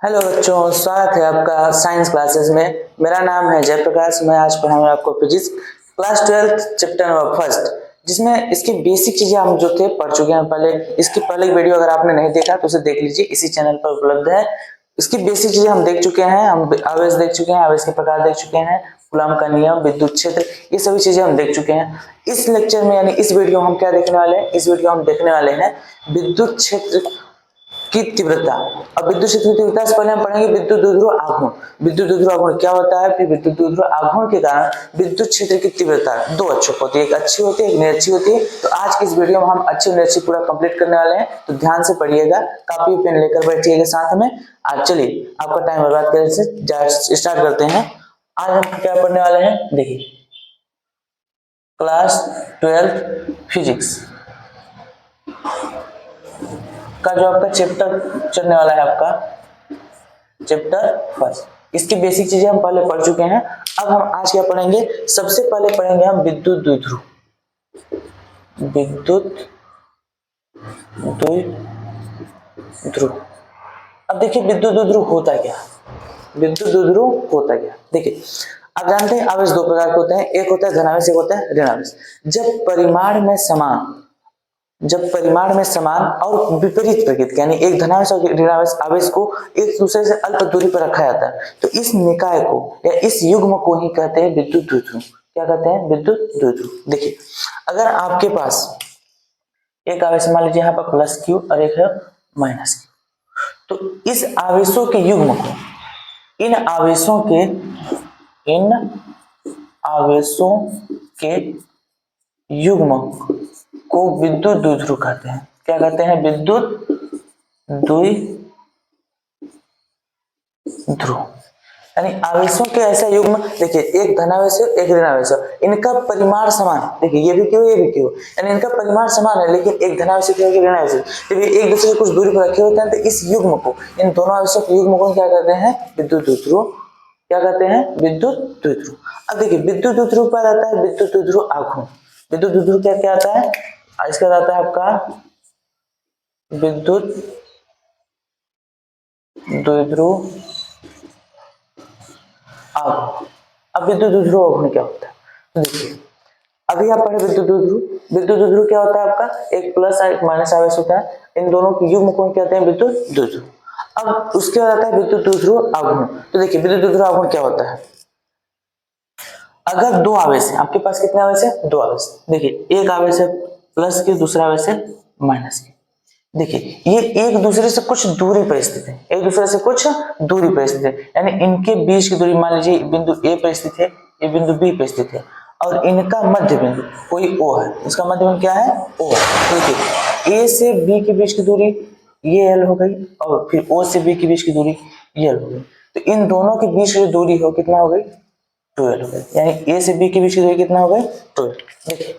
Hello बच्चों, स्वागत है आपका साइंस क्लासेस में। मेरा नाम है जयप्रकाश। मैं आज पढ़ाऊंगा आपको physics class 12 chapter number first, जिसमें इसकी बेसिक चीजें हम जो थे पढ़ चुके हैं पहले। इसकी पहले वीडियो अगर आपने नहीं देखा तो उसे देख लीजिए, इसी चैनल पर उपलब्ध है। इसकी बेसिक चीजें हम देख चुके हैं। हम आवेश देख चुके हैं, आवेश के प्रकार देख चुके हैं, कूलॉम का नियम, विद्युत क्षेत्र, ये सभी चीजें हम देख चुके हैं। इस लेक्चर में यानी इस वीडियो में हम क्या देखने वाले हैं? इस वीडियो में हम देखने वाले हैं विद्युत क्षेत्र की तीव्रता। अब विद्युत क्षेत्र की तीव्रता से पहले हम पढ़ेंगे विद्युत द्विध्रुव आघूर्ण। विद्युत द्विध्रुव आघूर्ण क्या होता है, फिर विद्युत द्विध्रुव आघूर्ण के कारण विद्युत क्षेत्र की तीव्रता दो अच्छों होती है, एक अच्छी होती है, एक निरक्षी होती है। तो आज की इस वीडियो में हम अच्छी और निरक्षी पूरा कंप्लीट करने वाले हैं, तो ध्यान से पढ़िएगा, कापी पेन लेकर बैठिएगा साथ में। आज चलिए आपका टाइम बर्बाद करने से स्टार्ट करते हैं। आज हम क्या पढ़ने वाले हैं, देखिए क्लास 12 फिजिक्स का जो आपका चैप्टर चलने वाला है, आपका चैप्टर फर्स्ट। इसकी बेसिक चीजें हम पहले पढ़ चुके हैं। अब हम आज क्या पढ़ेंगे? सबसे पहले पढ़ेंगे हम विद्युत द्विध्रुव। विद्युत द्विध्रुव। अब देखिए विद्युत द्विध्रुव होता क्या? विद्युत द्विध्रुव होता क्या? देखिए, आप जानते हैं आवेश दो प्रकार के होते हैं, एक होता है धनावेश, एक होता है ऋणावेश। जब परिमाण में समान और विपरीत प्रकृति यानी एक धनावेश और ऋणावेश आवेश को एक दूसरे से अल्प दूरी पर रखा जाता है, तो इस निकाय को या इस युग्म को ही कहते हैं विद्युत द्विध्रुव। क्या कहते हैं? विद्युत द्विध्रुव। देखिए, अगर आपके पास एक आवेश, मान लीजिए यहाँ पर प्लस क्यू और एक है माइनस क्यू, तो इस आवेशों के युग्म को, इन आवेशों के युग्म को विद्युत द्विध्रुव कहते हैं। क्या कहते हैं? विद्युत द्विध्रुव। यानी आवेशों के ऐसा युग्म, देखिए एक धनावेश है, एक ऋणावेश है, इनका परिमाण समान। देखिए ये भी क्यों, ये भी क्यों, यानी इनका परिमाण समान है, लेकिन एक धनावेश है, एक ऋणावेश है, जब ये एक दूसरे से कुछ दूरी पर रखे होते हैं, तो इस युग्म को, इन दोनों आवेशों के युग्म को क्या कहते हैं? विद्युत द्विध्रुव। क्या कहते हैं? विद्युत द्विध्रुव। अब देखिए विद्युत द्विध्रुव पर आता है विद्युत द्विध्रुव आघूर्ण। विद्युत द्विध्रुव क्या क्या आता है? इसका आता है आपका विद्युत द्विध्रुव आघूर्ण। अब विद्युत द्विध्रुव आघूर्ण क्या होता है? तो देखिए, अभी आप पढ़े विद्युत द्विध्रुव। विद्युत द्विध्रुव क्या होता है? आपका एक प्लस और एक माइनस आवेश होता है, इन दोनों के युग्म को कहते हैं विद्युत द्विध्रुव। अब उसके बाद आता है विद्युत द्विध्रुव आघूर्ण। तो देखिए विद्युत द्विध्रुव आघूर्ण क्या होता है? अगर दो आवेश है, आपके पास कितने आवेश है? दो आवेश। देखिए एक आवेश है प्लस के, दूसरा आवेश है माइनस के। देखिए ये एक दूसरे से कुछ दूरी पर स्थित है, एक दूसरे से कुछ दूरी पर स्थित है, यानी इनके बीच की दूरी, मान लीजिए बिंदु ए पर स्थित है, ये बिंदु बी पर स्थित है, और इनका मध्य बिंदु कोई ओ है, इसका मध्य बिंदु क्या है? ओ। तो देखिए ए से बी के बीच की दूरी ये एल हो गई, और फिर ओ से बी के बीच की दूरी ये एल हो गई। तो इन दोनों के बीच की दूरी हो कितना हो गई? 12 हो गई। यानी ए से बी के बीच की दूरी कितना हो गई? 12। देखिए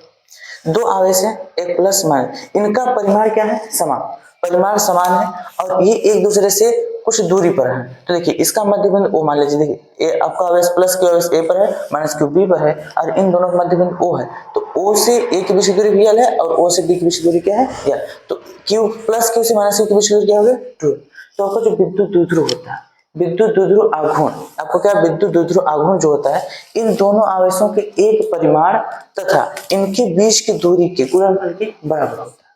दो आवेश है, एक प्लस माइनस, इनका परिमाण क्या है? समान। परिमाण समान है और ये एक दूसरे से कुछ दूरी पर है। तो देखिए इसका मध्य बिंदु ओ मान लीजिए, देखिए आपका आवेश प्लस क्यू आवेश ए पर है, माइनस क्यू बी पर है, और इन दोनों का मध्य बिंदु ओ है। तो ओ से ए के बीच की दूरी एल है और ओ से बी के बीच की दूरी क्या है? एल। तो क्यू प्लस क्यू से माइनस क्यू के बीच की दूरी क्या हो गई? 2। तो आपका जो विद्युत द्विध्रुव होता है, विद्युत द्विध्रुव आघूर्ण, आपको क्या विद्युत द्विध्रुव आघूर्ण जो होता है, इन दोनों आवेशों के एक परिमाण तथा इनके बीच की दूरी के गुणनफल के बराबर होता है।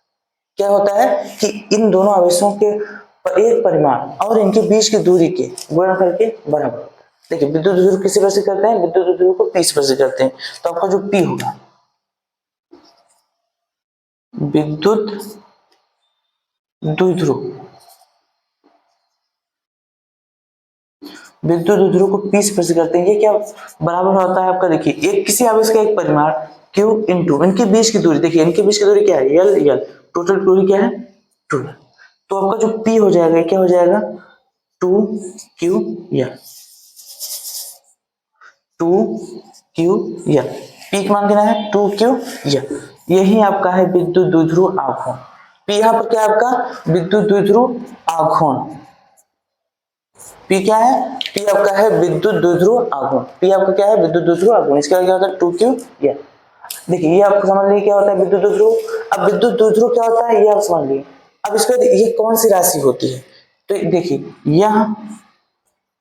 क्या होता है कि इन दोनों आवेशों के एक परिमाण और इनके बीच की दूरी के गुणनफल के बराबर होता है। देखिए विद्युत द्विध्रुव किसे प्रस्तुत करते हैं? विद्युत द्विध्रुव को पी से प्रस्तुत करते हैं। तो आपका जो पी होगा, विद्युत द्विध्रुव, विद्युत द्विध्रुव को पी से प्रस्तुत करते हैं। ये क्या बराबर होता है आपका? देखिए एक किसी आवेश का एक परिमाण Q इंटू इनके बीच की दूरी, देखिए इनके बीच की दूरी क्या है? L। टोटल दूरी क्या है? 2। तो आपका जो P हो जाएगा, क्या हो जाएगा? 2QL। 2QL। P का मान कितना है? 2QL। यही आपका है विद्युत द्विध्रुव आघूर्ण। P यहाँ पर क्या है आपका? विद्युत द्विध्रुव आघूर्ण। P क्या है? P आपका है विद्युत द्विध्रुव आघूर्ण। P आपका क्या है? विद्युत द्विध्रुव आघूर्ण। इसका क्या होता है? 2QL। देखिए ये आपको समझ लीजिए क्या होता है विद्युत द्विध्रुव। अब विद्युत द्विध्रुव क्या होता है ये आप समझ लीजिए। अब इसके बाद ये कौन सी राशि होती है? तो देखिए यह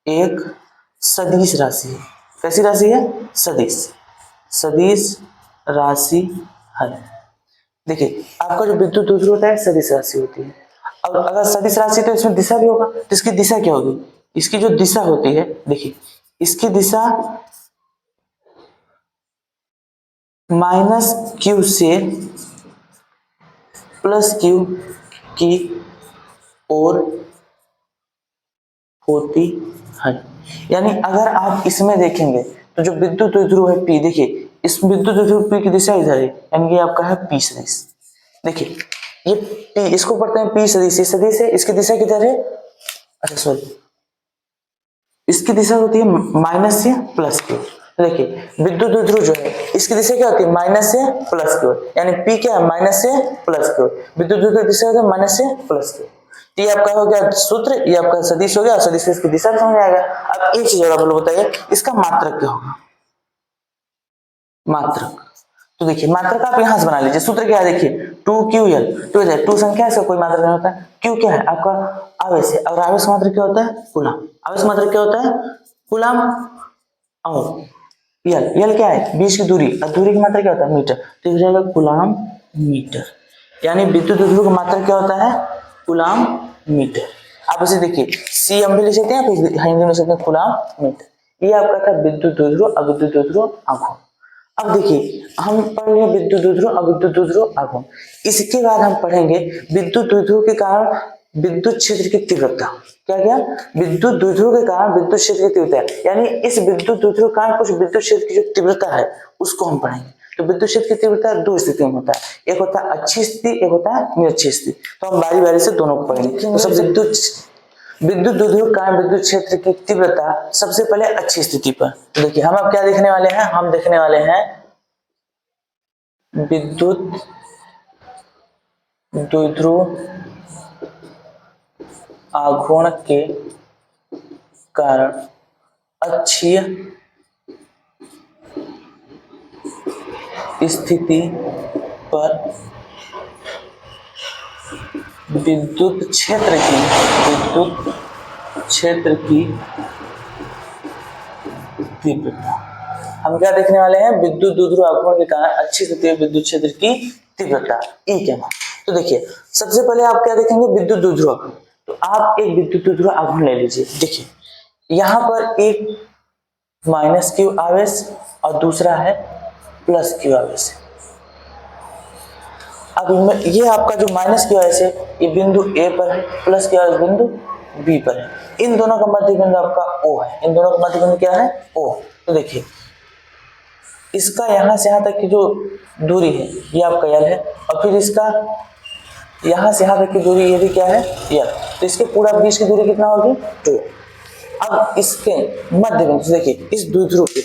एक सदिश राशि है। कैसी राशि है? सदिश, सदिश राशि है। देखिए आपका जो विद्युत दूरी होता है सदिश राशि होती है। अब अगर सदिश राशि तो इसमें दिशा भी होगा, तो इसकी दिशा क्या होगी? इसकी जो दिशा होती है, देखिए इसकी दिशा माइनस क्यू से प्लस क्यू की ओर होती है। यानी अगर आप इसमें देखेंगे तो जो विद्युत द्विध्रुव है P, देखिए इस विद्युत द्विध्रुव P की दिशा इधर है, यानी ये आपका है P सदिश। देखिए ये P, इसको पढ़ते हैं P सदिश, ये सदिश है, इसकी दिशा किधर है? अच्छा सॉरी, इसकी दिशा होती है माइनस से प्लस की ओर। देखिए विद्युत द्विध्रुव जो है इसकी दिशा क्या होती है? माइनस से प्लस की ओर, यानी P क्या है? माइनस से प्लस की ओर। विद्युत द्विध्रुव की दिशा होती है माइनस से प्लस की ओर। ये आपका हो गया सूत्र, ये आपका सदिश हो गया, सदिश से इसकी दिशा समझ आएगा। अब एक चीज और आप लोग बताइए, इसका मात्रक क्या होगा? मात्रक, तो देखिए मात्रक आप यहां से बना लीजिए। सूत्र क्या है? देखिए 2ql, 2 संख्या है, इसका कोई मात्रक नहीं होता है। q क्या है? आपका आवेश है, और आवेश मात्रक क्या होता है? कूलम। आवेश मात्रक क्या होता है? कूलम। और यल क्या है? बीच की दूरी, और दूरी की मात्रा क्या होता है? मीटर, तो हो जाएगा कूलम मीटर। यानी विद्युत द्विध्रुव का मात्रक क्या होता है? Coulomb metre. आप इसे देखिए सी हम भी लिख सकते हैं, फिर हिंदी में लिख सकते हैं कूलम मीटर। ये आपका था विद्युत द्विध्रुव, अविद्युत द्विध्रुव आघूर्ण। अब देखिए हम पढ़ लिए विद्युत द्विध्रुव, अविद्युत द्विध्रुव आघूर्ण। इसके बाद हम पढ़ेंगे विद्युत द्विध्रुव के कारण विद्युत क्षेत्र की तीव्रता। क्या क्या? विद्युत द्विध्रुव के कारण विद्युत क्षेत्र की तीव्रता, यानी इस विद्युत द्विध्रुव के कारण कुछ विद्युत क्षेत्र की जो तीव्रता है उसको हम पढ़ेंगे। तो विद्युत क्षेत्र की तीव्रता दो स्थितियों में होता है, एक होता है अच्छी स्थिति, एक होता है निरक्षी स्थिति। तो हम बारी बारी से दोनों को पढ़ेंगे। तो सब विद्युत द्विध्रुव का विद्युत क्षेत्र की तीव्रता सबसे पहले अच्छी स्थिति पर। तो देखिए हम अब क्या देखने वाले हैं? हम देखने वाले हैं विद्युत द्विध्रुव आघूर्ण के कारण अक्षीय स्थिति पर विद्युत क्षेत्र की तीव्रता। हम क्या देखने वाले हैं? विद्युत द्विध्रुव आघूर्ण के कारण अच्छी स्थिति विद्युत क्षेत्र की तीव्रता ई के मान। तो देखिए सबसे पहले आप क्या देखेंगे? विद्युत द्विध्रुव आघूर्ण। तो आप एक विद्युत द्विध्रुव आघूर्ण ले लीजिए। देखिए यहां पर एक माइनस क्यू आवेश और दूसरा है प्लस क्यू आवेश। अब ये आपका जो माइनस क्यू आवेश है ये बिंदु ए पर है, प्लस क्यू आवेश बिंदु बी पर है। इन दोनों का मध्य बिंदु आपका ओ है। इन दोनों का मध्य बिंदु क्या है? ओ। तो देखिए इसका यहां से यहां तक की जो दूरी है ये आपका यल है, और फिर इसका यहां से यहां तक की दूरी ये भी क्या है? यल। तो इसके पूरा बीच की दूरी कितना होगी? 2। अब इसके मध्य बिंदु देखिए इस द्विध्रुव के,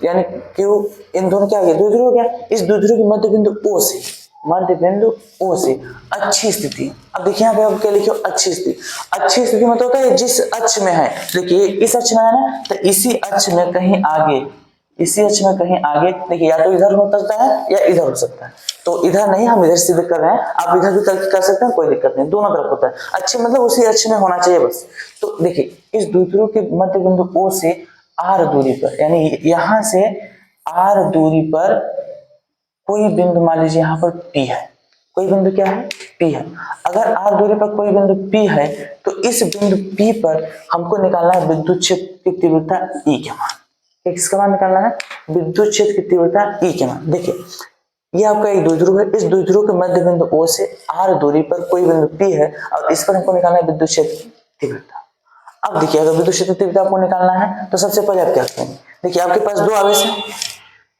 यानी क्यू इन दोनों क्या हो गया? द्विध्रुव क्या? इस द्विध्रुव के मध्य बिंदु O से, मध्य बिंदु O से अच्छी स्थिति। अब देखिए यहाँ पे आप क्या लिखे हो? अच्छी स्थिति। अच्छी स्थिति मतलब होता है जिस अक्ष में है। देखिए इस अक्ष में है ना, तो इसी अक्ष में कहीं आगे, इसी अक्ष में कहीं आगे। देखिए या तो इधर हो सकता है या इधर हो सकता है। तो इधर नहीं, हम इधर सिद्ध कर रहे हैं, आप इधर भी कर सकते हैं, कोई दिक्कत नहीं, दोनों तरफ होता है। अच्छे मतलब उसी अक्ष में होना चाहिए बस। तो देखिए इस द्विध्रुव के मध्य बिंदु O से R दूरी पर, यानी यहां से R दूरी पर कोई बिंदु मान लीजिए यहाँ पर P है। कोई बिंदु क्या है? P है। अगर R दूरी पर कोई बिंदु P है तो इस बिंदु P पर हमको निकालना है विद्युत क्षेत्र की तीव्रता E के मान। किसका मान निकालना है? विद्युत क्षेत्र की तीव्रता E के मान। देखिए ये आपका एक द्विध्रुव है, इस द्विध्रुव के मध्य बिंदु O से R दूरी पर कोई बिंदु P है, और इस पर हमको निकालना है विद्युत क्षेत्र की तीव्रता। अब देखिए अगर विद्युत क्षेत्र की तीव्रता आपको निकालना है तो सबसे पहले आप क्या करेंगे? देखिए आपके पास दो आवेश है,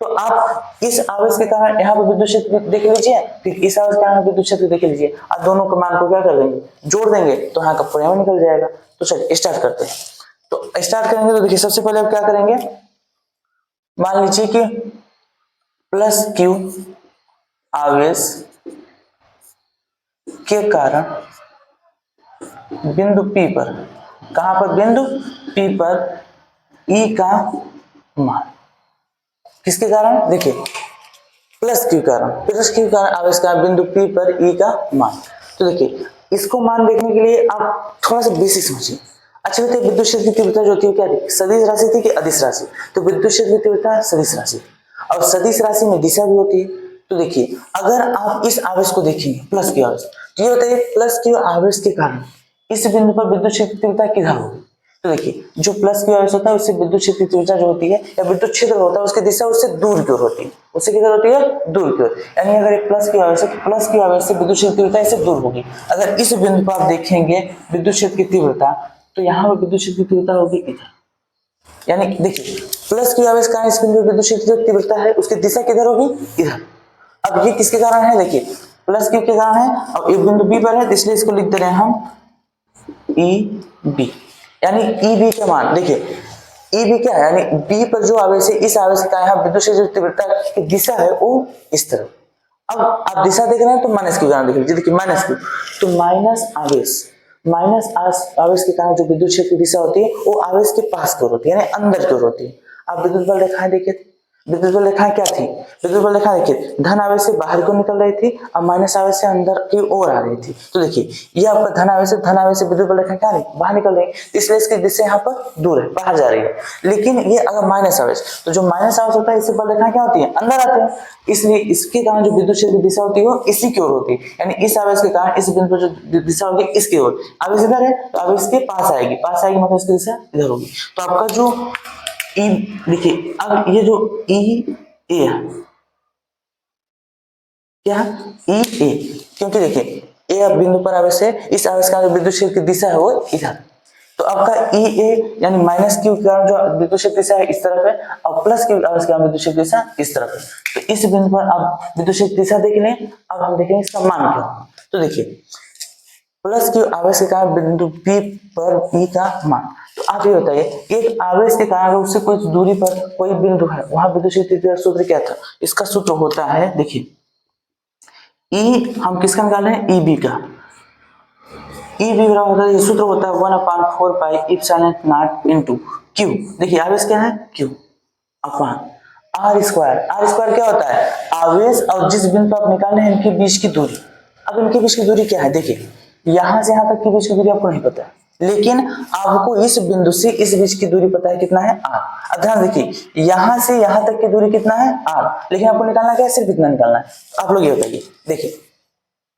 तो आप इस आवेश के कारण यहाँ पर विद्युत क्षेत्र देख लीजिए, फिर इस आवेश के कारण विद्युत क्षेत्र देख लीजिए, और दोनों के मान को क्या कर देंगे? जोड़ देंगे, तो यहाँ का परिणाम निकल जाएगा। तो चलिए स्टार्ट करते हैं। तो स्टार्ट करेंगे तो देखिए सबसे पहले आप क्या करेंगे? मान लीजिए कि प्लस क्यू आवेश के कारण बिंदु P पर, कहां पर? बिंदु P पर E का मान। किसके कारण? देखिए प्लस क्यू कारण, प्लस क्यू कारण आवेश का बिंदु P पर E का मान। तो देखिए इसको मान देखने के लिए आप थोड़ा सा बेसिक समझिए। अच्छा कहते हैं विद्युत क्षेत्र की तीव्रता जो होती है क्या थी, सदिश राशि थी कि अदिश राशि? तो विद्युत क्षेत्र की तीव्रता सदिश राशि, और सदिश राशि में दिशा भी होती है। तो देखिए अगर आप इस आवेश को देखेंगे प्लस क्यू आवेश, तो ये बताइए प्लस क्यू आवेश के कारण इस बिंदु पर विद्युत क्षेत्र की तीव्रता किधर होगी? तो देखिए जो प्लस क्यू आवेश होता है उससे विद्युत क्षेत्र की तीव्रता जो होती है या विद्युत क्षेत्र होता है उसकी दिशा उससे दूर की ओर होती है, उससे किधर होती है, दूर की ओर। यानी अगर एक प्लस क्यू आवेश है तो प्लस क्यू आवेश से विद्युत क्षेत्र की तीव्रता इससे दूर होगी। अगर इस बिंदु पर आप देखेंगे विद्युत क्षेत्र की तीव्रता, तो यहाँ पर विद्युत क्षेत्र की तीव्रता होगी इधर। यानी देखिए प्लस क्यू आवेश का इस बिंदु पर विद्युत क्षेत्र की तीव्रता है, उसकी दिशा किधर होगी, इधर। अब ये किसके कारण है, देखिए प्लस क्यू के कारण है, और एक बिंदु बी पर है इसलिए इसको लिख दे रहे हैं हम ई बी। यानी ई बी का मान देखिए, ई बी क्या है, यानी बी पर जो आवेश है इस आवेश का यहाँ विद्युत क्षेत्र तीव्रता की दिशा है वो इस तरफ। अब आप दिशा देख रहे हैं तो माइनस क्यू कारण देख लीजिए, देखिए माइनस क्यू, तो माइनस आवेश के कारण जो विद्युत क्षेत्र की दिशा होती है वो आवेश के पास की ओर होती है, यानी अंदर की ओर होती है। आप विद्युत बल रेखाएं देखिए, विद्युत बल रेखाएं क्या थी, विद्युत बल रेखा देखिए धन आवेश से बाहर को निकल रही थी और माइनस आवेश से अंदर की ओर आ रही थी। तो देखिए ये आपका धन आवेश से विद्युत बल रेखा क्या नहीं बाहर निकल रही, इसलिए इसकी दिशा यहाँ पर दूर है, बाहर जा रही है। लेकिन ये अगर माइनस आवेश, तो जो माइनस आवेश होता है इससे बल रेखा क्या होती है, अंदर आती है, इसलिए इसके कारण जो विद्युत क्षेत्र की दिशा होती है वो इसी की ओर होती है। यानी इस आवेश के कारण इस बिंदु पर जो दिशा होगी इसकी ओर, आवेश इधर है तो आवेश के पास आएगी मतलब इसकी दिशा इधर होगी। तो आपका जो ई देखिए, अब ये जो ई ए है क्या, ई ए, क्योंकि देखिए ए अब बिंदु पर आवेश है, इस आवेश का जो विद्युत क्षेत्र की दिशा है वो इधर। तो आपका ई ए यानी माइनस क्यू के कारण जो विद्युत क्षेत्र दिशा है इस तरफ है, और प्लस क्यू आवेश के कारण विद्युत क्षेत्र दिशा इस तरफ है। तो इस बिंदु पर आप विद्युत क्षेत्र दिशा देख लें। अब हम देखेंगे इसका मान क्या होगा। तो देखिए प्लस क्यू आवेश के कारण बिंदु बी पर ई का मान, तो आप ये बताइए एक आवेश के कारण अगर उससे कुछ दूरी पर कोई बिंदु है वहां विद्युत क्षेत्र का सूत्र क्या था, इसका सूत्र होता है देखिए ई, हम किसका निकाल रहे हैं, ई बी का। ई बी बराबर होता है, सूत्र होता है 1/4 pi epsilon naught into Q. देखिए आवेश क्या है, क्यू अपॉन आर स्क्वायर क्या होता है, आवेश और जिस बिंदु पर आप निकाले हैं इनके बीच की दूरी। अब इनके बीच की दूरी क्या है, देखिए यहां से यहां तक की बीच की दूरी आपको नहीं पता है, लेकिन आपको इस बिंदु से इस बीच की दूरी पता है कितना है, आर। अब ध्यान देखिए यहां से यहां तक की दूरी कितना है, आर, लेकिन आपको निकालना क्या है, सिर्फ इतना निकालना है। आप लोग ये बताइए, देखिए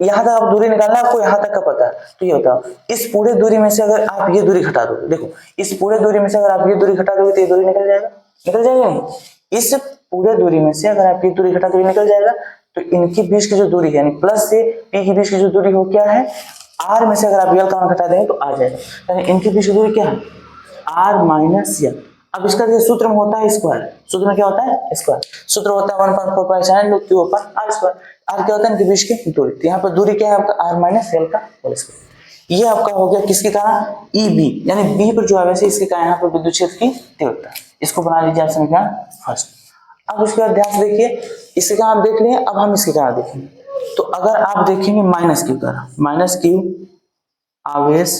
यहां तक आप दूरी निकालना है, आपको यहां तक का पता है, तो ये बताओ इस पूरे दूरी में से अगर आप ये दूरी घटा दोगे, देखो इस पूरे दूरी में से अगर आप ये दूरी घटा दोगे तो ये दूरी निकल जाएगा नहीं। इस पूरे दूरी में से अगर आप ये दूरी घटा दोगे निकल जाएगा। तो इनके बीच की जो दूरी है यानी प्लस से पी के बीच की जो दूरी हो क्या है, आर में से अगर आप यल का मान घटा देंगे तो आ जाएगा, यानी इनके बीच की दूरी क्या है, आर माइनस यल। अब इसका सूत्र में होता है स्क्वायर, सूत्र में क्या होता है, स्क्वायर, सूत्र होता है 1/4 pi sin q upon r square. R क्या होता है, इनके बीच की दूरी, तो यहाँ पर दूरी क्या है आपका आर माइनस एल का होल स्क्वायर। ये आपका हो गया किसके कारण, ई बी, यानी बी पर जो आवेश है इसके कारण यहाँ पर विद्युत क्षेत्र की तीव्रता। इसको बना लीजिए आप समीकरण फर्स्ट। अब उसके बाद ध्यान से देखिए, इसके कारण आप देख लिए, अब हम इसके कारण देखेंगे। तो अगर आप देखेंगे माइनस क्यू कारण, माइनस क्यू आवेश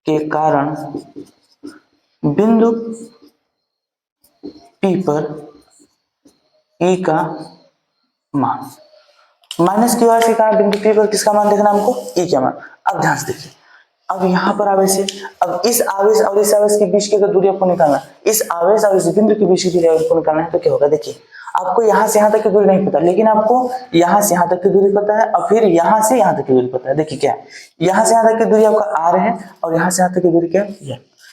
के कारण बिंदु P पर E का मान, माइनस क्यू आवेश के कारण बिंदु P पर किसका मान देखना हमको, E का मान। अब ध्यान से देखिए, अब यहाँ पर आवेश है, अब इस आवेश और इस आवेश के बीच की अगर दूरी आपको निकालना है, इस आवेश और इस बिंदु के बीच की दूरी आपको निकालना है, तो क्या होगा, देखिए आपको यहाँ से यहाँ तक की दूरी नहीं पता, लेकिन आपको यहाँ से यहाँ तक की दूरी पता है और फिर यहाँ से यहाँ तक की दूरी पता है। देखिए क्या है, यहाँ से यहाँ तक की दूरी आपका आर है और यहाँ से यहाँ तक की दूरी क्या है,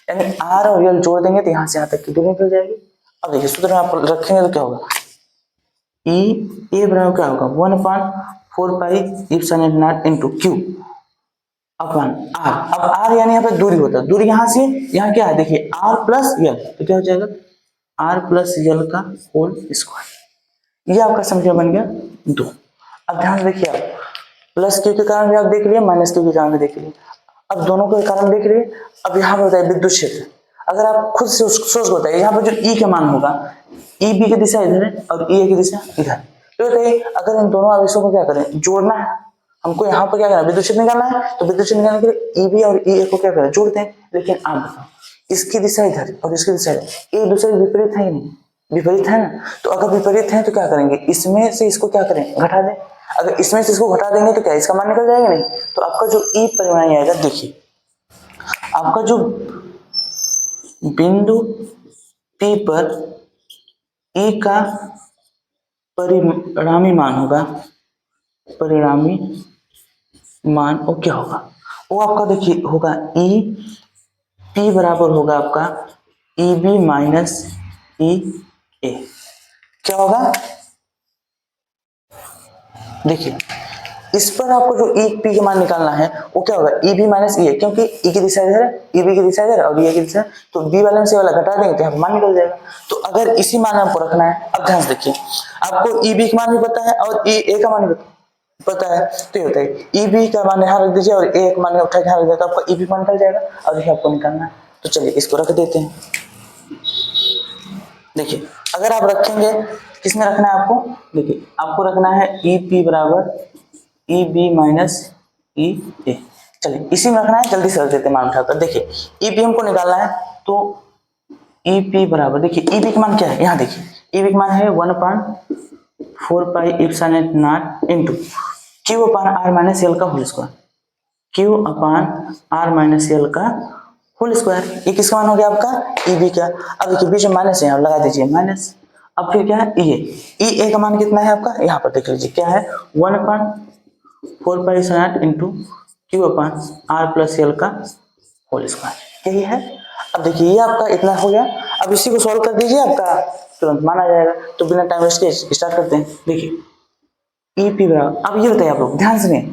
यानी आर और यल जोड़ देंगे तो यहाँ से यहाँ तक की दूरी निकल जाएगी। अब देखिए सूत्र में आप रखेंगे तो क्या होगा, ई ए बराबर क्या होगा 1/4 pi epsilon naught into q upon r. अब आर यानी यहाँ पे दूरी होता है, दूरी यहाँ से यहाँ क्या है, देखिए आर प्लस यल, तो क्या हो जाएगा आर प्लस यल का होल स्क्वायर। ये आपका समीकरण बन गया 2। अब ध्यान से देखिए, आप प्लस क्यू के कारण भी आप देख लिए, माइनस क्यू के कारण भी देख लिए, अब दोनों के कारण देख लिए। अब यहाँ पर बताइए विद्युत क्षेत्र, अगर आप खुद से सोच बताइए, यहाँ पर जो ई का मान होगा, ई बी की दिशा इधर है और ई ए की दिशा इधर, तो बताइए अगर इन दोनों आवेशों को क्या करें, जोड़ना है हमको, यहाँ पर क्या करना है, विद्युत क्षेत्र निकालना है, तो विद्युत क्षेत्र निकालने के लिए ई बी और ई ए को क्या करें, जोड़ते हैं। लेकिन आप बताओ इसकी दिशा इधर और इसकी दिशा इधर, एक दूसरे के विपरीत है ही नहीं, विपरीत है ना, तो अगर विपरीत है तो क्या करेंगे, इसमें से इसको क्या करें, घटा दें। अगर इसमें से इसको घटा देंगे तो क्या इसका मान निकल जाएगा, नहीं। तो आपका जो ई परिमाणी आएगा, देखिए आपका जो बिंदु P पर E का परिणामी मान होगा, परिणामी मान वो क्या होगा, वो आपका देखिए होगा ई पी बराबर होगा आपका ई बी माइनस ई ए। क्या होगा, देखिए इस पर आपको जो ई पी का मान निकालना है वो क्या होगा, ई बी माइनस ई ए, क्योंकि ई की दिशा इधर है, ई बी की दिशा इधर और ए की दिशा, तो बी वाला से वाला घटा देंगे तो यहाँ मान निकल जाएगा। तो अगर इसी मान आपको रखना है, अब ध्यान से देखिए, आपको ई बी का मान भी पता है और ई ए का मान भी पता है, तो ये होता है ई बी का मान यहाँ रख दीजिए और ए का मान उठा के यहाँ रख दिया, तो आपका ई बी मान निकल जाएगा। अब देखिए आपको निकालना है, तो चलिए इसको रख देते हैं। देखिए अगर आप रखेंगे, किसमें रखना है आपको, देखिए आपको रखना है ई पी बराबर ई बी माइनस ई ए। चलिए इसी में रखना है, जल्दी से रख देते हैं मान उठाकर। देखिए ई पी हमको निकालना है, तो ई पी बराबर, देखिए ई पी का मान क्या है, यहाँ देखिए ई पी का मान है 1/4 pi epsilon not into q upon r minus l का whole square, q upon r minus l का होल स्क्वायर। ये किसका मान हो गया आपका, ई बी का। अब देखिए बीच में माइनस है, लगा दीजिए माइनस। अब फिर क्या है, ई ए का मान कितना है आपका, यहाँ पर देख लीजिए क्या है, 1/4 pi epsilon into q upon r plus l का होल स्क्वायर, यही है। अब देखिए ये आपका इतना हो गया, अब इसी को सॉल्व कर दीजिए, आपका तुरंत मान आ जाएगा। तो बिना टाइम वेस्ट के स्टार्ट करते हैं। देखिए ई पी बराबर, अब ये बताइए आप लोग ध्यान से,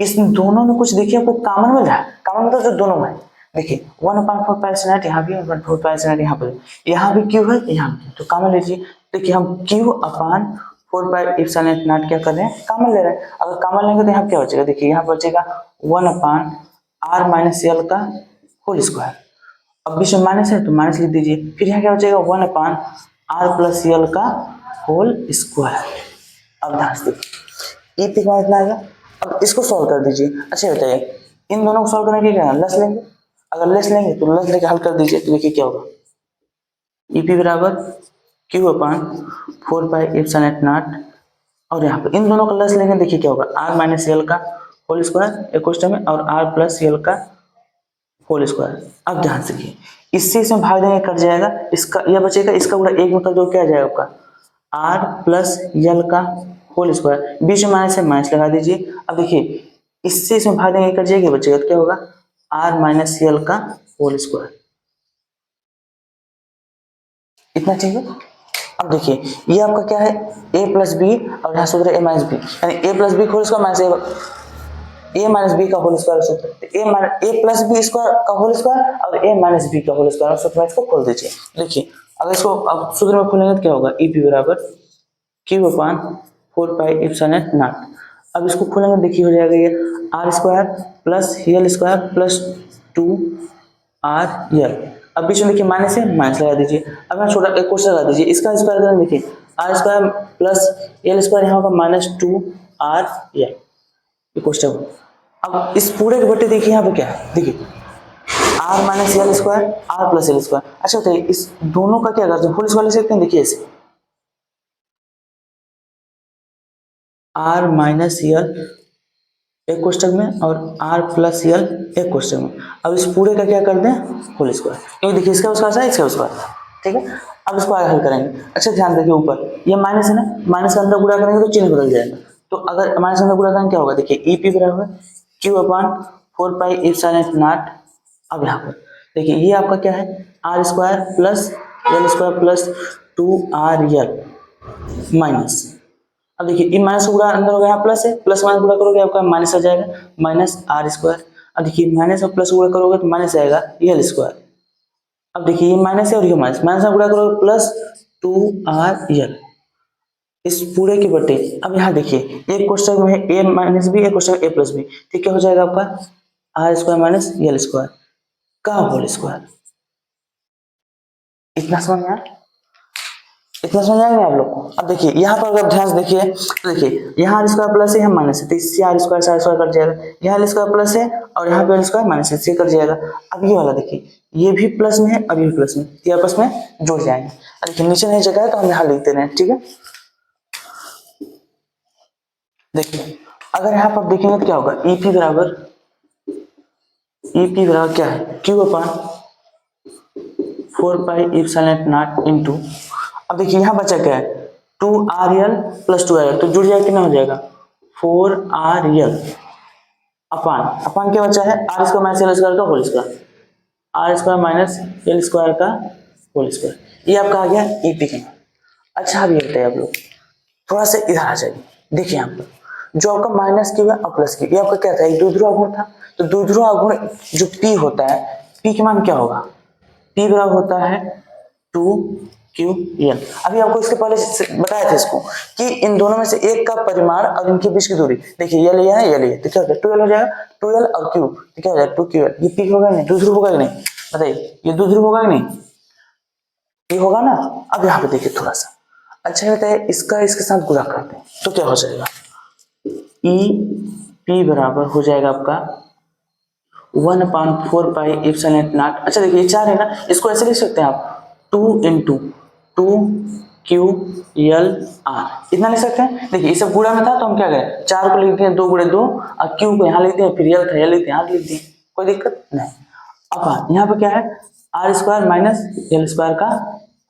इस दोनों में कुछ देखिए आपको कॉमन मिल रहा है, कॉमन मतलब जो दोनों में देखिए 1/4 पाई एप्सिलॉन यहाँ भी 1/4 पाई एप्सिलॉन यहाँ पर, यहाँ भी क्यू है यहाँ भी, तो कॉमन लीजिए। देखिए हम Q upon 4 pi epsilon not क्या कर रहे हैं, कॉमन ले रहे हैं। अगर कॉमन लेंगे तो यहाँ क्या बचेगा, देखिए यहाँ बचेगा 1/r माइनस एल का होल स्क्वायर। अब बीच में माइनस है तो माइनस लिख दीजिए, फिर यहाँ क्या बचेगा 1/r प्लस एल का होल स्क्वायर। अब ध्यान से देखिए ई पी का इतना आएगा। अब इसको सॉल्व कर दीजिए। अच्छा बताइए इन दोनों को सॉल्व करने के लिए क्या लेस लेंगे, अगर लेस लेंगे तो लेस लेके हल कर दीजिए, तो देखिए क्या होगा, ई पी बराबर q upon 4 pi epsilon not, और यहाँ पर इन दोनों का लेस लेंगे, देखिए क्या होगा, आर माइनस एल का होल स्क्वायर एक क्वेश्चन में और आर प्लस एल का होल स्क्वायर। अब ध्यान से देखिए इससे इसमें भाग देंगे कट जाएगा, इसका यह बचेगा, इसका पूरा एक में कर दो क्या आ जाएगा आपका, आर प्लस एल का होल स्क्वायर, बीच में माइनस है माइनस लगा दीजिए। अब देखिए इससे इसमें भाग देंगे कट जाएगा, बचेगा तो क्या होगा, आर माइनस एल का होल स्क्वायर। इतना चाहिए। अब देखिए ये आपका क्या है, a प्लस बी और यहाँ सूत्र a माइनस बी, यानी a plus b whole square minus a minus b का होल स्क्वायर सूत्र, a प्लस बी स्क्वायर का होल स्क्वायर और a माइनस बी का होल स्क्वायर सूत्र में इसको खोल दीजिए। देखिए अगर इसको अब सूत्र में खोलेंगे तो क्या होगा, ई पी बराबर q upon 4 pi epsilon nought. अब इसको खोलेंगे देखिए हो जाएगा ये r square plus L square plus 2 r l. अब बीच में देखिए माइनस है माइनस लगा दीजिए। अब यहाँ छोटा एक क्वेश्चन लगा दीजिए, इसका स्क्वायर करेंगे, देखिए r square plus L square यहाँ होगा -2 आर एल क्वेश्चन। अब इस पूरे के बटे देखिए यहाँ पे क्या है, देखिए r minus l square r plus L square. अच्छा बताइए इस दोनों का क्या करते हैं, होल स्क्वायर ले सकते हैं, देखिए ऐसे आर माइनस एल एक क्वेश्चन में और आर प्लस एल एक क्वेश्चन में। अब इस पूरे का क्या कर दें, होल स्क्वायर, क्योंकि देखिए इसका उसका इसका उसका, ठीक है। अब इसको आगे हल करेंगे। अच्छा ध्यान देखिए ऊपर ये माइनस है ना, माइनस का अंदर गुणा करेंगे तो चिन्ह बदल जाएगा, तो अगर माइनस अंदर गुणा करेंगे क्या होगा, देखिए ई पी बराबर q upon 4 pi epsilon nought. अब यहाँ पर देखिए ये आपका क्या है, r square plus L square plus 2 r l minus. अब देखिए ये माइनस गुणा अंदर हो गया, प्लस है, प्लस माइनस गुणा करोगे आपका माइनस आ जाएगा, माइनस आर स्क्वायर। अब देखिए माइनस और प्लस गुणा करोगे तो माइनस आएगा एल स्क्वायर। अब देखिए ये माइनस है और ये माइनस, माइनस में गुणा करोगे प्लस 2 आर एल इस पूरे के बटे। अब यहाँ देखिए एक क्वेश्चन में है ए माइनस बी, एक क्वेश्चन में ए प्लस बी, ठीक क्या हो जाएगा आपका r square minus l square का होल स्क्वायर। इतना समझ में आया। इतना समझ आएंगे आप लोग को। अब देखिए यहाँ पर अगर ध्यान से देखिए तो देखिए यहाँ आर स्क्वायर प्लस है, यहाँ माइनस है, तो इससे आर स्क्वायर कट जाएगा, यहाँ एल स्क्वायर प्लस है और यहाँ पे एल स्क्वायर माइनस है, इससे कट जाएगा। अब ये वाला देखिए ये भी प्लस में है और ये भी प्लस में, ये आपस में जुड़ जाएंगे। देखिए नीचे नहीं जगह है तो हम यहाँ लिख दे रहे हैं, ठीक है। देखिए अगर यहाँ पर देखेंगे तो क्या होगा, ईपी बराबर क्या है, Q upon 4 pi epsilon not into, अब देखिए यहाँ बचा क्या है, 2RL प्लस 2RL, तो जुड़ जाएगा, कितना हो जाएगा 4RL अपान क्या बचा है, r square minus l square का whole square, r square minus l square का होल स्क्वायर, ये आपका आ गया ईपी का। अच्छा अब ये बताइए आप लोग थोड़ा सा इधर आ जाइए, देखिए यहाँ पर जो आपका माइनस क्यू है और प्लस क्यू, ये आपका क्या था, एक द्विध्रुव आघूर्ण था, तो द्विध्रुव आघूर्ण जो पी होता है, पी के मान क्या होगा, पी बराबर होता है 2QL। अभी आपको इसके पहले बताया था इसको कि इन दोनों में से एक का परिमाण और इनके बीच की दूरी, देखिए ये लिया है ये लिया, तो क्या हो जाएगा 12 हो जाएगा, 12 और Q, तो क्या हो जाएगा 2QL। ये पी होगा नहीं, द्विध्रुव होगा कि नहीं, बताइए ये द्विध्रुव होगा कि नहीं, ये होगा ना। अब यहाँ पे देखिए थोड़ा सा अच्छा बताइए, इसका इसके साथ गुणा करते हैं तो क्या हो जाएगा, EP बराबर हो जाएगा आपका 1/4 पाई एप्सिलॉन नॉट। अच्छा देखिए ये 4 है ना, इसको ऐसे लिख सकते हैं आप 2 इंटू 2QL R, इतना लिख सकते हैं। देखिए ये सब गुणा में था तो हम क्या करें, 4 को लिख दिए 2 गुणे 2 और Q को यहाँ लिख दिए, फिर L था L लिख दिए, यहाँ लिख दिए, कोई दिक्कत नहीं। अब यहाँ पे क्या है, r square minus l square का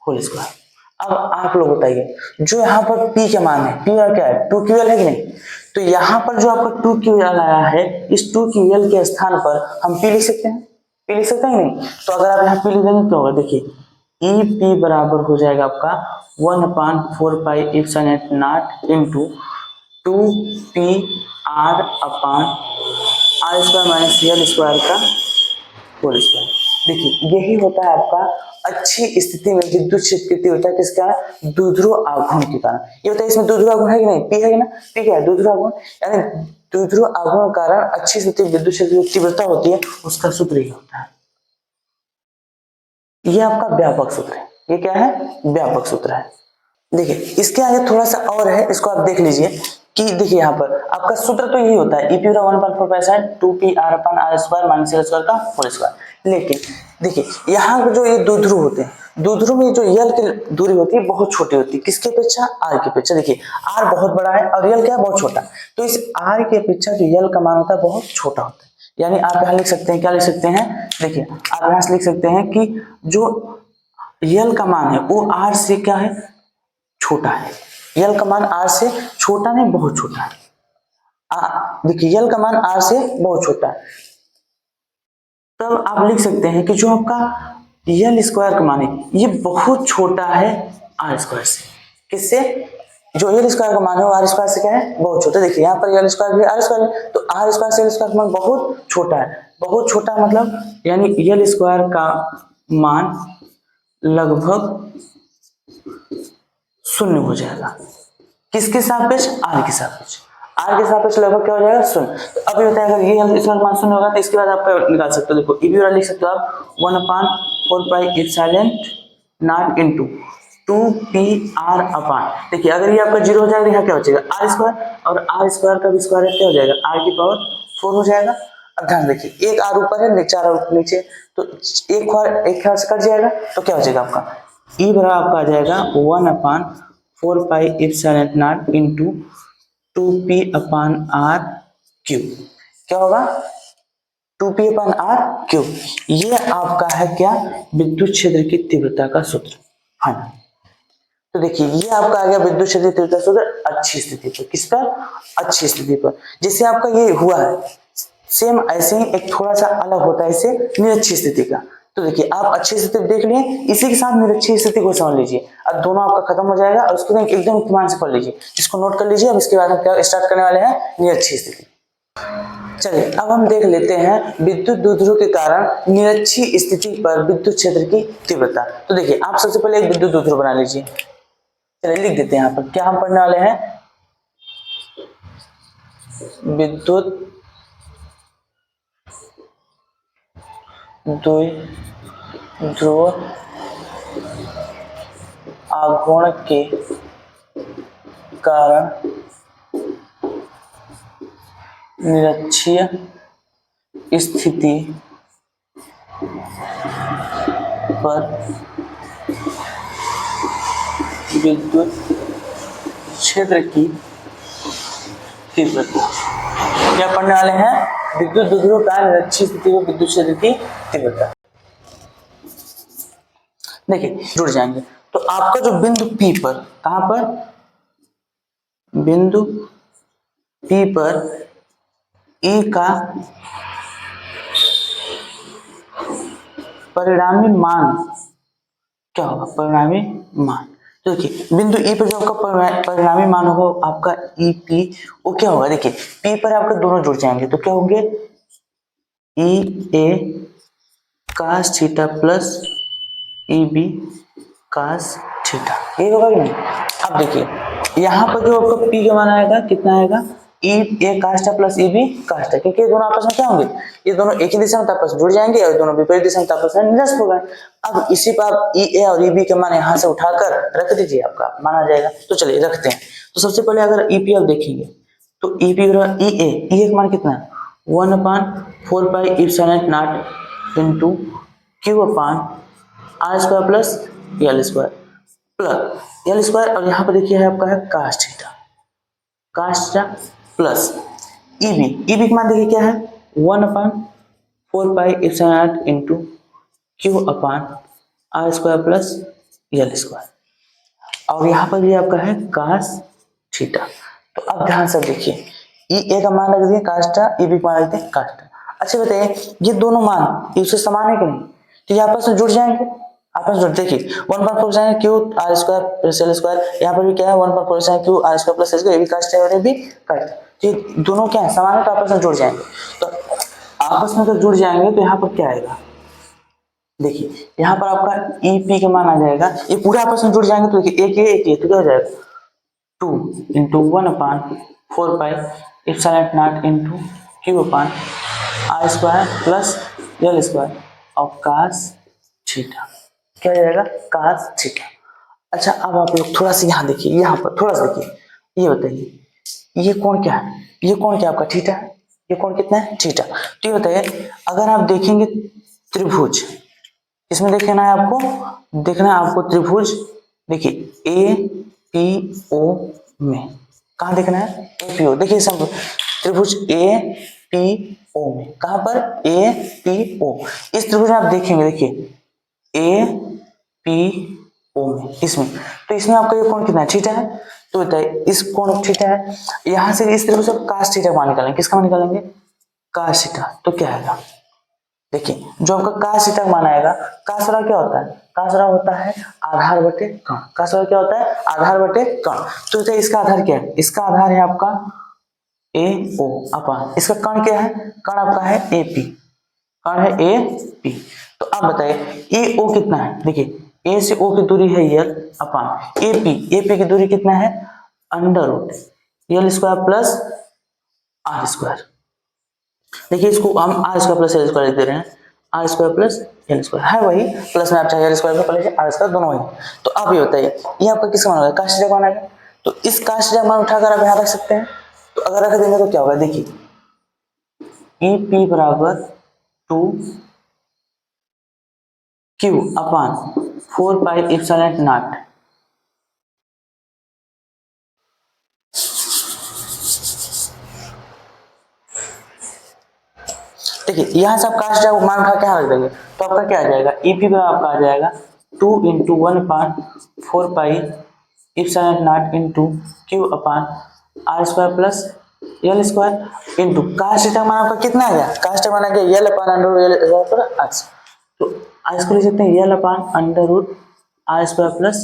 होल स्क्वायर। अब आप लोग बताइए जो यहाँ पर P का मान है, P का क्या है 2QL है कि नहीं, तो यहाँ पर जो आपका 2QL आया है, इस 2QL के स्थान पर हम P लिख सकते हैं, P लिख सकते हैं कि नहीं। तो अगर आप यहाँ P लिख देंगे तो होगा, देखिए EP बराबर हो जाएगा आपका 1/4 pi epsilon not into 2PR upon are square minus l square का होल स्क्वायर। देखिए यही होता है आपका अच्छी स्थिति में विद्युत क्षेत्र की तीव्रता किसका, द्विध्रुव आघूर्ण के कारण। ये बताइए इसमें द्विध्रुव आघूर्ण है कि नहीं, पी है ना, पी क्या है द्विध्रुव आघूर्ण, यानी द्विध्रुव आघूर्ण के कारण अच्छी स्थिति विद्युत क्षेत्र की तीव्रता होती है, उसका सूत्र ये होता है। ये आपका व्यापक सूत्र है, ये क्या है व्यापक सूत्र है। देखिए इसके आगे थोड़ा सा और है, इसको आप देख लीजिए कि देखिए यहाँ पर आपका सूत्र तो यही होता है, EP 1/4 2PR upon r square minus l square का होल स्क्वायर। लेकिन देखिए यहाँ जो ये द्विध्रुव होते हैं, द्विध्रुव में जो यल की दूरी होती है बहुत छोटी होती है, किसकी अपेक्षा, आर की अपेक्षा। देखिए आर बहुत बड़ा है और यल क्या है बहुत छोटा, तो इस आर की अपेक्षा जो यल का मान होता है बहुत छोटा होता है। यानी आप यहाँ लिख सकते हैं, क्या लिख सकते हैं, देखिए आप यहाँ से लिख सकते हैं कि जो यल का मान है वो आर से क्या है छोटा है, यल का मान आर से छोटा नहीं बहुत छोटा है। देखिए यल का मान आर से बहुत छोटा है, तब आप लिख सकते हैं कि जो आपका यल स्क्वायर का मान है ये बहुत छोटा है आर स्क्वायर से, किससे, जो यल स्क्वायर का मान है वो आर स्क्वायर से क्या है बहुत छोटा। देखिए यहाँ पर यल स्क्वायर भी आर स्क्वायर है, तो आर स्क्वायर से यल स्क्वायर का मान बहुत छोटा है, बहुत छोटा मतलब यानी यल स्क्वायर का मान लगभग 0 हो जाएगा, किसके सापेक्ष, आर के सापेक्ष, आर के सापेक्ष लगभग क्या हो जाएगा 0। तो अभी बताया अगर ये इसका मान 0 होगा तो इसके बाद आप निकाल सकते हो, देखो ई वाला लिख सकते हो आप 1/4 pi epsilon not into 2PR अपान, देखिए अगर ये आपका 0 हो जाएगा यहाँ क्या हो जाएगा आर स्क्वायर, और आर स्क्वायर का भी स्क्वायर क्या हो जाएगा आर की पावर 4 हो जाएगा। अब ध्यान देखिए एक आर ऊपर है 4 आर नीचे, तो एक से कट जाएगा तो क्या हो जाएगा आपका ई बराबर आपका आ जाएगा 1/4 pi epsilon not into 2P upon r q, क्या होगा 2P अपान आर क्यू। ये आपका है क्या विद्युत क्षेत्र की तीव्रता का सूत्र, हाँ। तो देखिए ये आपका आ गया विद्युत क्षेत्र की तीव्रता सूत्र अच्छी स्थिति पर, किस पर, अच्छी स्थिति पर। जैसे आपका ये हुआ है सेम ऐसे ही एक थोड़ा सा अलग होता है इससे निरक्षीय स्थिति का। तो देखिए आप अच्छी स्थिति देख लिए, इसी के साथ निरक्षीय स्थिति को समझ लीजिए, अब दोनों आपका खत्म हो जाएगा और उसके बाद एकदम इत्मीनान से पढ़ लीजिए, इसको नोट कर लीजिए। अब इसके बाद हम क्या स्टार्ट करने वाले हैं, निरक्षीय स्थिति। चलिए अब हम देख लेते हैं विद्युत द्विध्रुव के कारण निरक्षीय स्थिति पर विद्युत क्षेत्र की तीव्रता। तो देखिए आप सबसे पहले एक विद्युत द्विध्रुव बना लीजिए, चलिए लिख देते हैं यहाँ पर क्या हम पढ़ने वाले हैं, विद्युत द्विध्रुव आघूर्ण के कारण निरक्षीय स्थिति पर विद्युत क्षेत्र की तीव्रता। क्या पढ़ने वाले हैं? विद्युत विभव का निरक्षीय स्थिति में विद्युत क्षेत्र की तीव्रता। देखिए जुड़ जाएंगे। तो आपका जो बिंदु P पर, कहां पर? बिंदु P पर E का परिणामी मान क्या होगा? परिणामी मान। तो देखिए बिंदु E पर जो आपका परिणामी मान होगा आपका EP, वो क्या होगा? देखिए P पर आपके दोनों जुड़ जाएंगे तो क्या होंगे? EA cos theta plus EB cos theta, ये होगा कि नहीं? अब देखिए यहाँ पर जो आपका P का मान आएगा कितना आएगा? EA cos theta plus EB cos theta, क्योंकि ये दोनों आपस में क्या होंगे? ये दोनों एक ही दिशा में आपस में जुड़ जाएंगे और दोनों विपरीत दिशा में आपस में निरस्त हो गए। अब इसी पर आप EA और EB के मान यहाँ से उठाकर रख दीजिए, आपका मान आ जाएगा। तो चलिए रखते हैं। तो सबसे पहले अगर EP आप देखेंगे तो EP EA का मान कितना है? 1/4 pi epsilon not into Q upon R square plus L square plus L square, और यहाँ पर देखिए है आपका है cos थीटा प्लस EB का मान देखिए क्या है? 1/4 pi epsilon not into Q upon R square plus L square, और यहाँ पर भी आपका है cos थीटा। तो अब ध्यान से देखिए EA का मान रख दिए cos थीटा, EB का मान रख दिए cos थीटा। अच्छा बताइए ये दोनों मान इससे समान है कि नहीं? तो ये आपस में जुड़ जाएंगे, आपस में जुड़। देखिए 1/4 sine q r square plus L square, यहाँ पर भी क्या है 1/4 sine q r square plus L square, ये भी कास्ट है और ये भी कास्ट। तो ये दोनों क्या है? समान है, तो आपस में जुड़ जाएंगे। तो आपस में तो जुड़ जाएंगे तो यहाँ पर क्या आएगा? देखिए यहाँ पर आपका EP का मान आ जाएगा, ये पूरा आपस में जुड़ जाएंगे तो देखिए एक ये तो क्या हो जाएगा? 2 into 1/4 pi epsilon not into Q upon are square plus L square और cos थीटा, क्या हो जाएगा? cos theta. अच्छा अब आप लोग थोड़ा सा यहाँ देखिए, यहाँ पर थोड़ा सा देखिए, ये बताइए ये कोण क्या है? ये कोण क्या आपका? थीटा है। ये कोण कितना है? थीटा। तो ये बताइए अगर आप देखेंगे त्रिभुज, इसमें देखना है आपको, देखना है आपको त्रिभुज, देखिए APO में, कहाँ देखना है? APO। देखिए सब त्रिभुज APO में, कहाँ पर? APO। इस त्रिभुज में आप देखेंगे, देखिए APO में, इसमें, तो इसमें आपका ये कोण कितना है? थीटा है। तो बताइए इस कोण थीटा है, यहाँ से इस त्रिभुज से cos थीटा मान निकालेंगे। किसका मान निकालेंगे? cos theta. तो क्या आएगा? देखिए जो आपका cos थीटा का मान आएगा, cos बराबर क्या होता है? cos बराबर होता है आधार बटे कण। cos बराबर क्या होता है? आधार बटे कण। तो बताइए इसका आधार क्या है? इसका आधार है आपका AO अपान, इसका कण क्या है? कण आपका है AP, कण है AP। तो आप बताइए AO कितना है? देखिए A से O की दूरी है L अपान AP की दूरी कितना है? Under root L square plus R square. देखिए इसको हम r square plus L square दे रहे हैं, are square plus L square है वही, प्लस में आप चाहे एल स्क्वायर को लीजिए, आर स्क्वायर दोनों वही। तो आप ये बताइए ये आपका किसका मान होगा? cos थीटा का मान आएगा। तो इस cos थीटा मान उठाकर आप यहाँ रख सकते हैं। तो अगर रख देंगे तो क्या होगा? देखिए EP बराबर 2Q upon 4 pi epsilon not, देखिए यहाँ से आप cos थीटा को मान उठा के यहाँ रख देंगे तो आपका क्या आ जाएगा? EP बराबर आपका आ जाएगा 2 into 1/4 pi epsilon not into Q upon are square plus L square into cos theta मान आपका कितना आ गया? cos थीटा मान आ गया L upon under root L square plus R। तो इसको लिख सकते हैं L upon under root R square plus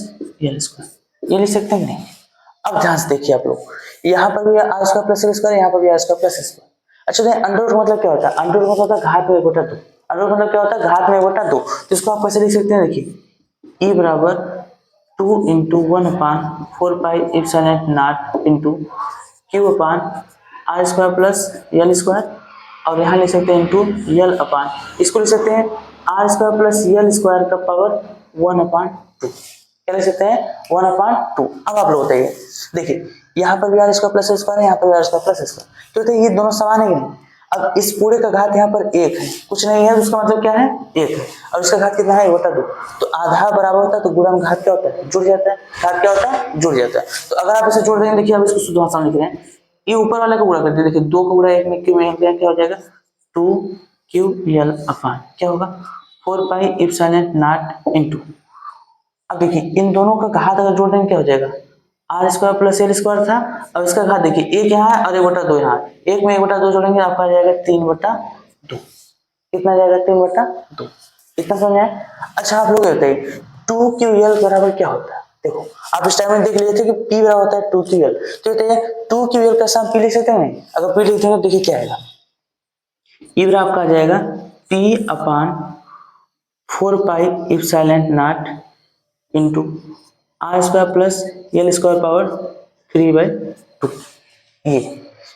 L square, ये लिख सकते हैं नहीं? अब ध्यान से देखिए आप लोग, यहाँ पर भी R square plus L square, यहाँ पर भी R square plus L square. अच्छा अंडर रूट मतलब क्या होता है? अंडर रूट मतलब होता है घात में 1/2। अंडर रूट मतलब क्या होता है? घात में 1/2। तो इसको आप कैसे लिख सकते हैं? देखिए E बराबर 2 into 1/4 pi epsilon not into Q upon are square plus L square, और यहाँ लिख सकते हैं इंटू एल अपान, इसको लिख सकते हैं are square plus L square का पावर 1/2। क्या लिख सकते हैं 1/2। अब आप लोग बताइए, देखिए यहाँ पर भी आर स्क्वायर प्लस स्क्वायर है, यहाँ पर भी आर स्क्वायर प्लस स्क्वायर, तो ये दोनों समान है कि नहीं। अब इस पूरे का घात यहाँ पर 1 है, कुछ नहीं है, उसका मतलब क्या है 1 है, और इसका घात कितना है 1/2। तो आधा बराबर होता है तो गुणा में घात क्या होता है जुड़ जाता है, घात क्या होता है जुड़ जाता है। तो अगर आप इसे जोड़ देंगे, देखिए अब इसको शुद्ध भाषा में लिख रहे हैं, ये ऊपर वाले को गुणा कर दिया, देखिए 2 को गुणा 1 में क्यू में क्या हो जाएगा 2ql अपान क्या होगा 4 पाई इप्सिलॉन नॉट इनटू। अब देखिए इन दोनों का घात अगर जोड़ देंगे क्या हो जाएगा R square plus L square था, अब इसका घात देखिए 1 यहाँ है और 1/2 यहाँ है, 1 में 1/2 जोड़ेंगे आपका आ जाएगा 3/2। कितना जाएगा 3/2, इतना समझ आए। अच्छा आप लोग बताइए 2ql बराबर क्या होता है। देखो आप इस टाइम में देख लिए थे कि p बराबर होता है 2ql, तो बताइए 2ql का सम p लिख सकते हैं नहीं, अगर p लिख देंगे देखिए क्या आएगा, e बराबर आपका आ जाएगा p/4 pi epsilon naught into R square plus L square power 3/2। ये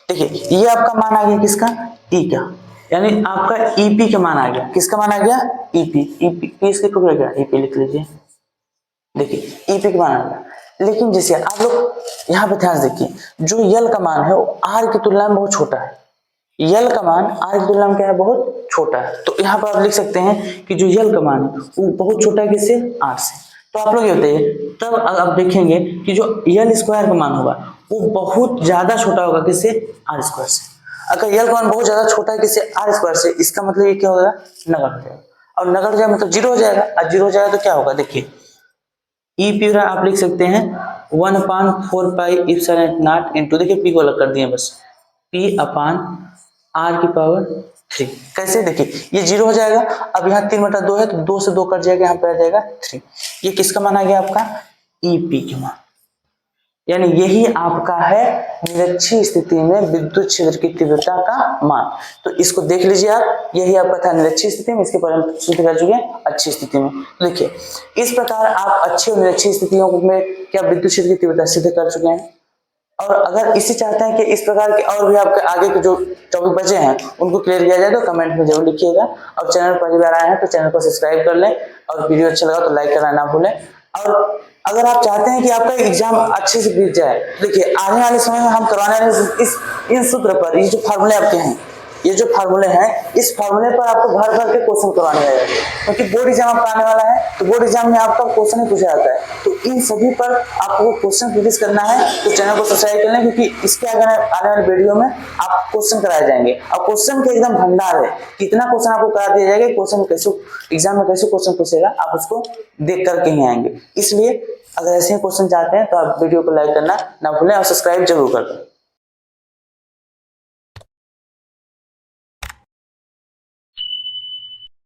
देखिए ये आपका मान आ गया किसका e का, यानी आपका EP का मान आ गया, किसका मान आ गया EP इसके टुकड़े क्या EP लिख लीजिए, देखिए EP का मान आ गया। लेकिन जैसे आप लोग यहाँ पे ध्यान देखिए जो यल का मान है वो r की तुलना में बहुत छोटा है, यल का मान r की तुलना में क्या है बहुत छोटा है, तो यहाँ पर आप लिख सकते हैं कि जो यल का मान है वो बहुत छोटा है किससे r से। तो आप लोग ये बताइए तब आप देखेंगे कि जो यल स्क्वायर का मान होगा वो बहुत ज्यादा छोटा होगा किससे आर स्क्वायर से। अगर यल का मान बहुत ज्यादा छोटा है किससे आर स्क्वायर से, इसका मतलब ये क्या होगा नगण्य हो जाएगा, और नगण्य हो जाएगा मतलब जीरो हो जाएगा, और जीरो हो जाएगा तो क्या होगा देखिए ई पी आप लिख सकते हैं 1/4 पाई इप्सिलॉन नॉट इनटू, देखिए पी को अलग कर दिए बस p/r⁻³ कैसे देखिए ये जीरो हो जाएगा, अब यहाँ 3/2 है तो 2 से 2 कट जाएगा, यहाँ पे आ जाएगा 3। ये किसका मान आ गया आपका EP का मान, यानी यही आपका है निरक्षीय स्थिति में विद्युत क्षेत्र की तीव्रता का मान। तो इसको देख लीजिए आप, यही आपका था निरक्षीय स्थिति में, इसके पर हम सिद्ध कर चुके हैं अच्छी स्थिति में। देखिए इस प्रकार आप अच्छी और निरक्षीय स्थितियों में क्या विद्युत क्षेत्र की तीव्रता सिद्ध कर चुके हैं। और अगर इसी चाहते हैं कि इस प्रकार के और भी आपके आगे के जो टॉपिक बचे हैं उनको क्लियर किया जाए तो कमेंट में जरूर लिखिएगा, और चैनल पर पहली बार आए हैं तो चैनल को सब्सक्राइब कर लें, और वीडियो अच्छा लगा तो लाइक करना ना भूलें। और अगर आप चाहते हैं कि आपका एग्जाम अच्छे से बीत जाए, देखिए आने वाले समय में हम करवाने वाले इन सूत्र पर ये जो फार्मूले आपके हैं, ये जो फार्मूले हैं इस फार्मूले पर आपको भर भर के क्वेश्चन करवाने वाले हैं, क्योंकि बोर्ड एग्जाम आपका आने वाला है तो बोर्ड एग्जाम में आपका क्वेश्चन ही पूछा जाता है। तो इन सभी पर आपको क्वेश्चन प्रैक्टिस करना है, तो चैनल को सब्सक्राइब कर लें, क्योंकि इसके आगे आने वाले वीडियो में आप क्वेश्चन कराए जाएंगे, और क्वेश्चन के एकदम भंडार है, कितना क्वेश्चन आपको करा दिया जाएगा, क्वेश्चन कैसे एग्जाम में कैसे क्वेश्चन पूछेगा आप उसको देख करके ही आएंगे। इसलिए अगर ऐसे ही क्वेश्चन चाहते हैं तो आप वीडियो को लाइक करना ना भूलें और सब्सक्राइब जरूर कर दें।